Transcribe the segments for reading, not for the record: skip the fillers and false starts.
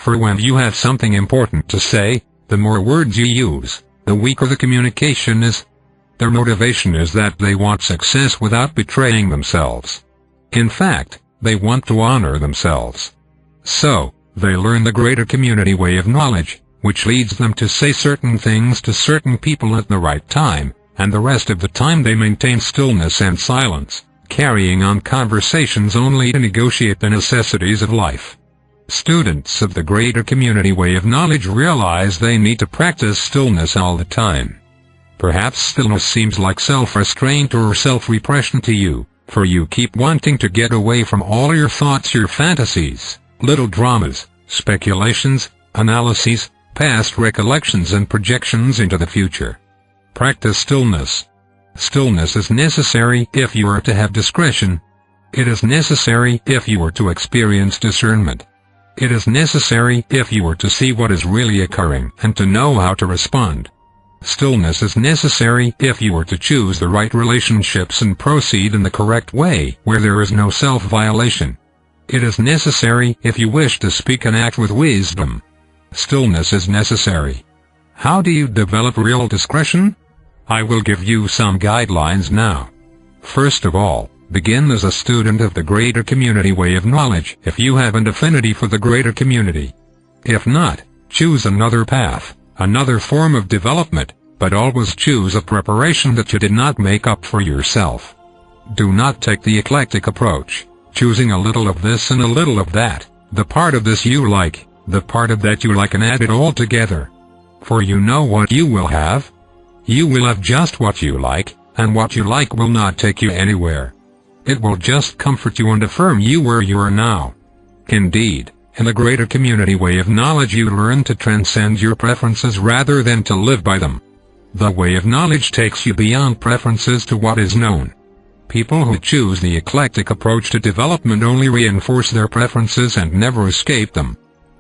For when you have something important to say, the more words you use, the weaker the communication is. Their motivation is that they want success without betraying themselves. In fact, they want to honor themselves. So, they learn the greater community way of knowledge, which leads them to say certain things to certain people at the right time, and the rest of the time they maintain stillness and silence, carrying on conversations only to negotiate the necessities of life. Students of the greater community way of knowledge realize they need to practice stillness all the time. Perhaps stillness seems like self-restraint or self-repression to you, for you keep wanting to get away from all your thoughts, your fantasies, little dramas, speculations, analyses, past recollections and projections into the future. Practice stillness. Stillness is necessary if you are to have discretion. It is necessary if you are to experience discernment. It is necessary if you are to see what is really occurring and to know how to respond. Stillness is necessary if you are to choose the right relationships and proceed in the correct way where there is no self-violation. It is necessary if you wish to speak and act with wisdom. Stillness is necessary. How do you develop real discretion? I will give you some guidelines now. First of all, begin as a student of the greater community way of knowledge if you have an affinity for the greater community. If not, choose another path, another form of development, but always choose a preparation that you did not make up for yourself. Do not take the eclectic approach, choosing a little of this and a little of that, the part of this you like, the part of that you like, and add it all together. For you know what you will have. You will have just what you like, and what you like will not take you anywhere. It will just comfort you and affirm you where you are now. Indeed, in the greater community way of knowledge you learn to transcend your preferences rather than to live by them. The way of knowledge takes you beyond preferences to what is known. People who choose the eclectic approach to development only reinforce their preferences and never escape them.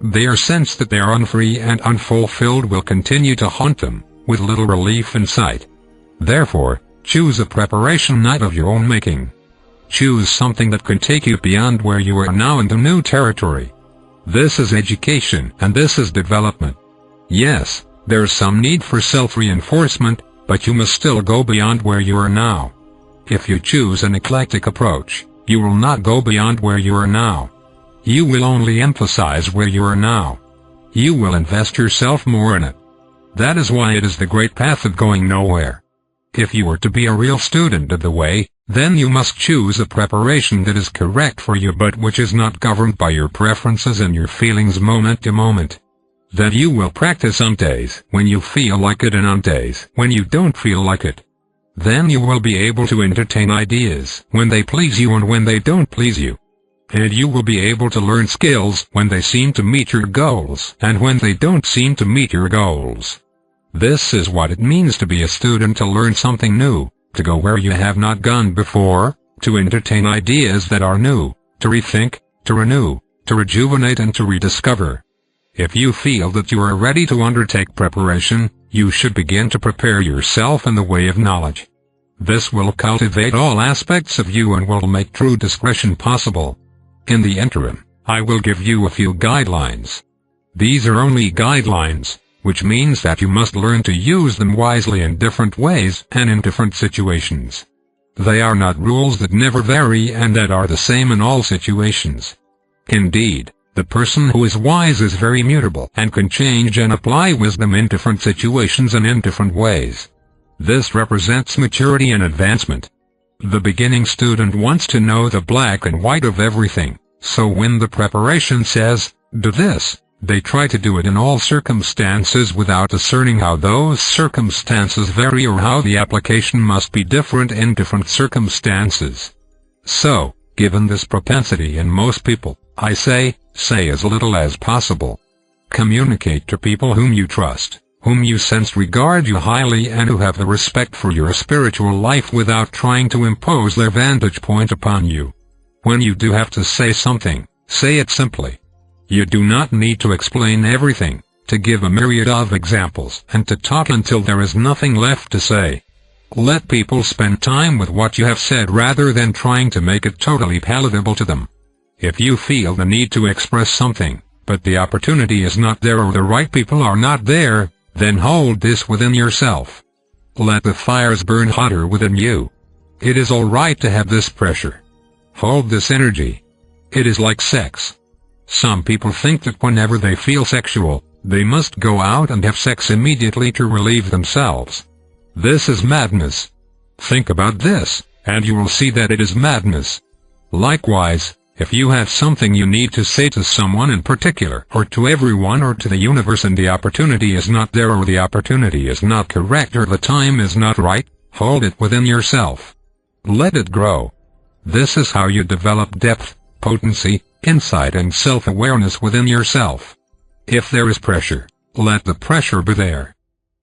Their sense that they are unfree and unfulfilled will continue to haunt them, with little relief in sight. Therefore, choose a preparation not of your own making. Choose something that can take you beyond where you are now into new territory. This is education, and this is development. Yes, there is some need for self-reinforcement, but you must still go beyond where you are now. If you choose an eclectic approach, you will not go beyond where you are now. You will only emphasize where you are now. You will invest yourself more in it. That is why it is the great path of going nowhere. If you are to be a real student of the way, then you must choose a preparation that is correct for you but which is not governed by your preferences and your feelings moment to moment. Then you will practice on days when you feel like it and on days when you don't feel like it. Then you will be able to entertain ideas when they please you and when they don't please you. And you will be able to learn skills when they seem to meet your goals and when they don't seem to meet your goals. This is what it means to be a student, to learn something new, to go where you have not gone before, to entertain ideas that are new, to rethink, to renew, to rejuvenate and to rediscover. If you feel that you are ready to undertake preparation, you should begin to prepare yourself in the way of knowledge. This will cultivate all aspects of you and will make true discretion possible. In the interim, I will give you a few guidelines. These are only guidelines, which means that you must learn to use them wisely in different ways and in different situations. They are not rules that never vary and that are the same in all situations. Indeed, the person who is wise is very mutable and can change and apply wisdom in different situations and in different ways. This represents maturity and advancement. The beginning student wants to know the black and white of everything, so when the preparation says, "Do this," they try to do it in all circumstances without discerning how those circumstances vary or how the application must be different in different circumstances. So, given this propensity in most people, I say as little as possible. Communicate to people whom you trust, whom you sense regard you highly and who have the respect for your spiritual life without trying to impose their vantage point upon you. When you do have to say something, say it simply. You do not need to explain everything, to give a myriad of examples, and to talk until there is nothing left to say. Let people spend time with what you have said rather than trying to make it totally palatable to them. If you feel the need to express something, but the opportunity is not there or the right people are not there, then hold this within yourself. Let the fires burn hotter within you. It is alright to have this pressure. Hold this energy. It is like sex. Some people think that whenever they feel sexual, they must go out and have sex immediately to relieve themselves. This is madness. Think about this, and you will see that it is madness. Likewise, if you have something you need to say to someone in particular, or to everyone or to the universe, and the opportunity is not there or the opportunity is not correct or the time is not right, hold it within yourself. Let it grow. This is how you develop depth, potency, insight and self-awareness within yourself. If there is pressure, let the pressure be there.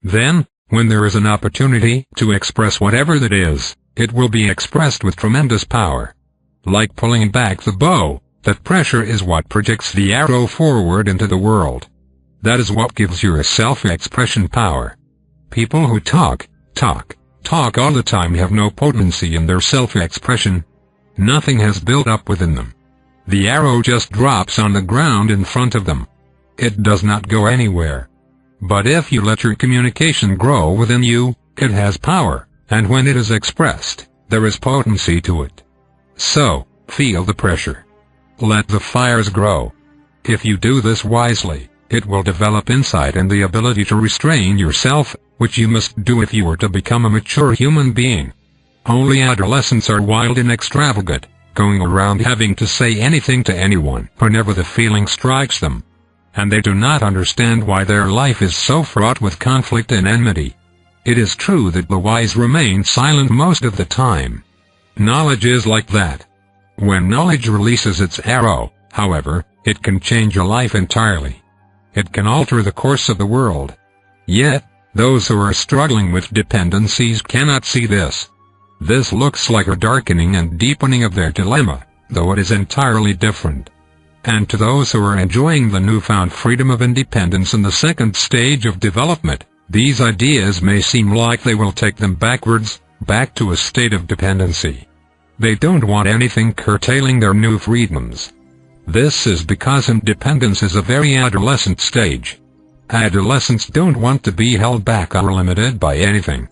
Then, when there is an opportunity to express whatever that is, it will be expressed with tremendous power. Like pulling back the bow, that pressure is what projects the arrow forward into the world. That is what gives your self-expression power. People who talk all the time have no potency in their self-expression. Nothing has built up within them. The arrow just drops on the ground in front of them. It does not go anywhere. But if you let your communication grow within you, it has power, and when it is expressed, there is potency to it. So, feel the pressure. Let the fires grow. If you do this wisely, it will develop insight and the ability to restrain yourself, which you must do if you are to become a mature human being. Only adolescents are wild and extravagant, going around having to say anything to anyone whenever the feeling strikes them. And they do not understand why their life is so fraught with conflict and enmity. It is true that the wise remain silent most of the time. Knowledge is like that. When knowledge releases its arrow, however, it can change your life entirely. It can alter the course of the world. Yet, those who are struggling with dependencies cannot see this. This looks like a darkening and deepening of their dilemma, though it is entirely different. And to those who are enjoying the newfound freedom of independence in the second stage of development, these ideas may seem like they will take them backwards, back to a state of dependency. They don't want anything curtailing their new freedoms. This is because independence is a very adolescent stage. Adolescents don't want to be held back or limited by anything.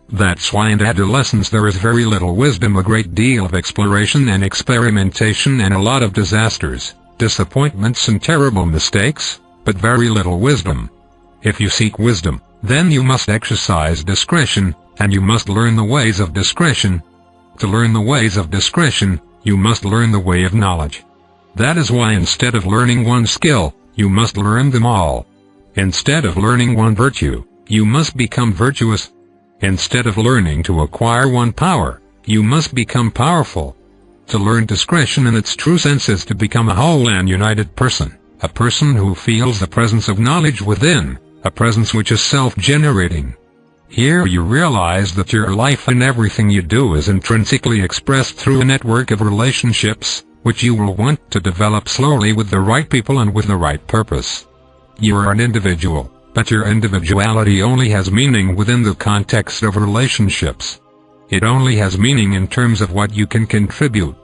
That's why in adolescence there is very little wisdom, a great deal of exploration and experimentation, and a lot of disasters, disappointments and terrible mistakes, but very little wisdom. If you seek wisdom, then you must exercise discretion, and you must learn the ways of discretion. To learn the ways of discretion, you must learn the way of knowledge. That is why instead of learning one skill, you must learn them all. Instead of learning one virtue, you must become virtuous. Instead of learning to acquire one power, you must become powerful. To learn discretion in its true sense is to become a whole and united person, a person who feels the presence of knowledge within, a presence which is self-generating. Here you realize that your life and everything you do is intrinsically expressed through a network of relationships, which you will want to develop slowly with the right people and with the right purpose. You are an individual, but your individuality only has meaning within the context of relationships. It only has meaning in terms of what you can contribute.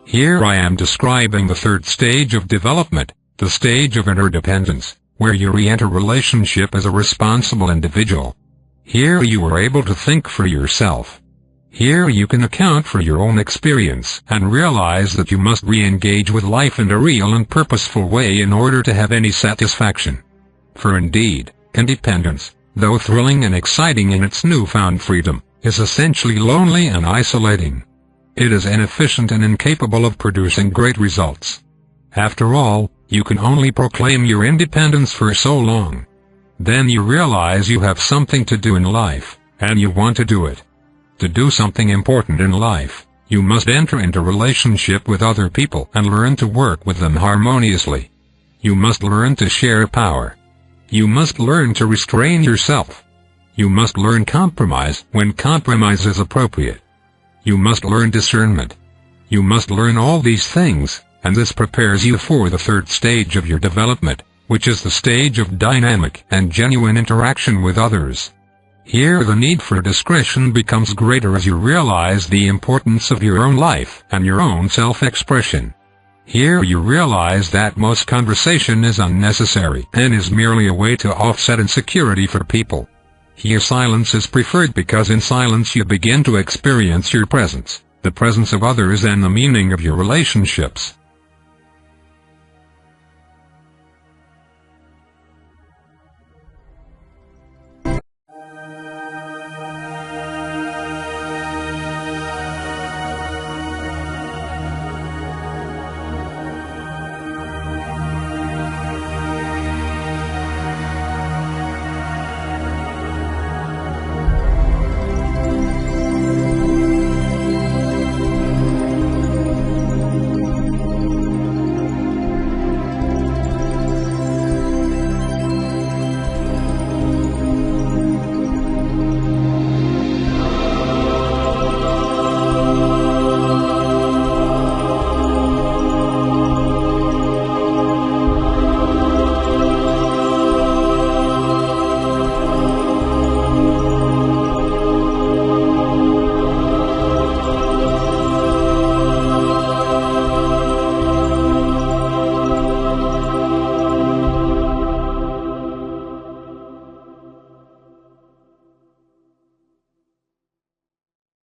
Here I am describing the third stage of development, the stage of interdependence, where you re-enter relationship as a responsible individual. Here you are able to think for yourself. Here you can account for your own experience and realize that you must re-engage with life in a real and purposeful way in order to have any satisfaction. For indeed, independence, though thrilling and exciting in its newfound freedom, is essentially lonely and isolating. It is inefficient and incapable of producing great results. After all, you can only proclaim your independence for so long. Then you realize you have something to do in life, and you want to do it. To do something important in life, you must enter into relationship with other people and learn to work with them harmoniously. You must learn to share power. You must learn to restrain yourself. You must learn compromise when compromise is appropriate. You must learn discernment. You must learn all these things, and this prepares you for the third stage of your development, which is the stage of dynamic and genuine interaction with others. Here the need for discretion becomes greater as you realize the importance of your own life and your own self-expression. Here you realize that most conversation is unnecessary and is merely a way to offset insecurity for people. Here silence is preferred because in silence you begin to experience your presence, the presence of others and the meaning of your relationships.